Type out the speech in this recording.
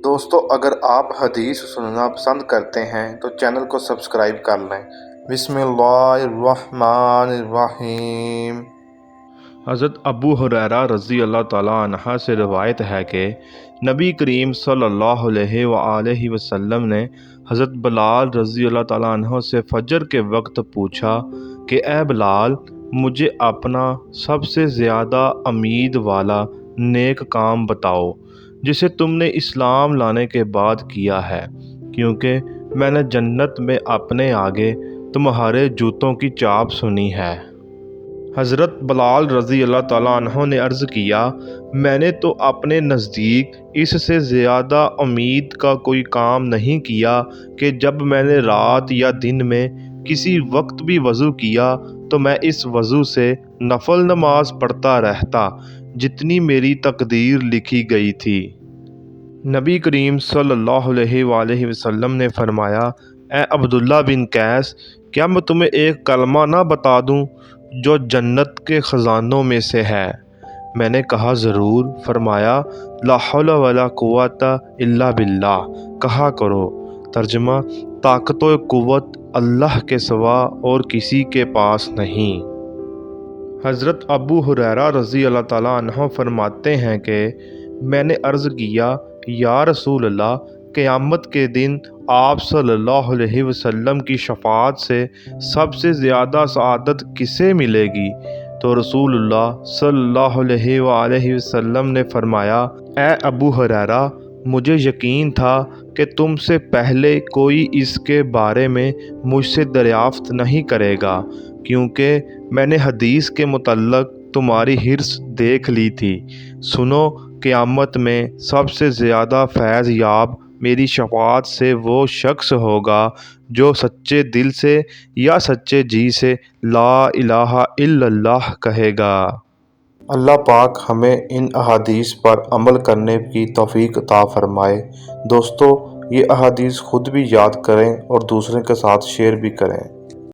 دوستو اگر آپ حدیث سننا پسند کرتے ہیں تو چینل کو سبسکرائب کر لیں۔ بسم اللہ الرحمن الرحیم۔ حضرت ابو ہریرہ رضی اللہ تعالیٰ عنہ سے روایت ہے کہ نبی کریم صلی اللہ علیہ وآلہ وسلم نے حضرت بلال رضی اللہ تعالیٰ عنہ سے فجر کے وقت پوچھا کہ اے بلال، مجھے اپنا سب سے زیادہ امید والا نیک کام بتاؤ جسے تم نے اسلام لانے کے بعد کیا ہے، کیونکہ میں نے جنت میں اپنے آگے تمہارے جوتوں کی چاپ سنی ہے۔ حضرت بلال رضی اللہ تعالیٰ عنہ نے عرض کیا، میں نے تو اپنے نزدیک اس سے زیادہ امید کا کوئی کام نہیں کیا کہ جب میں نے رات یا دن میں کسی وقت بھی وضو کیا تو میں اس وضو سے نفل نماز پڑھتا رہتا جتنی میری تقدیر لکھی گئی تھی۔ نبی کریم صلی اللہ علیہ وآلہ وسلم نے فرمایا، اے عبداللہ بن قیس، کیا میں تمہیں ایک کلمہ نہ بتا دوں جو جنت کے خزانوں میں سے ہے؟ میں نے کہا ضرور۔ فرمایا، لا حول ولا قوت الا باللہ کہا کرو۔ ترجمہ، طاقت و قوت اللہ کے سوا اور کسی کے پاس نہیں۔ حضرت ابو ہریرہ رضی اللہ تعالیٰ عنہ فرماتے ہیں کہ میں نے عرض کیا، یا رسول اللہ، قیامت کے دن آپ صلی اللہ علیہ وسلم کی شفاعت سے سب سے زیادہ سعادت کسے ملے گی؟ تو رسول اللہ صلی اللہ علیہ وآلہ وسلم نے فرمایا، اے ابو ہریرہ، مجھے یقین تھا کہ تم سے پہلے کوئی اس کے بارے میں مجھ سے دریافت نہیں کرے گا، کیونکہ میں نے حدیث کے متعلق تمہاری حرص دیکھ لی تھی۔ سنو، قیامت میں سب سے زیادہ فیض یاب میری شفاعت سے وہ شخص ہوگا جو سچے دل سے یا سچے جی سے لا الہ الا اللہ کہے گا۔ اللہ پاک ہمیں ان احادیث پر عمل کرنے کی توفیق عطا فرمائے۔ دوستو، یہ احادیث خود بھی یاد کریں اور دوسروں کے ساتھ شیئر بھی کریں۔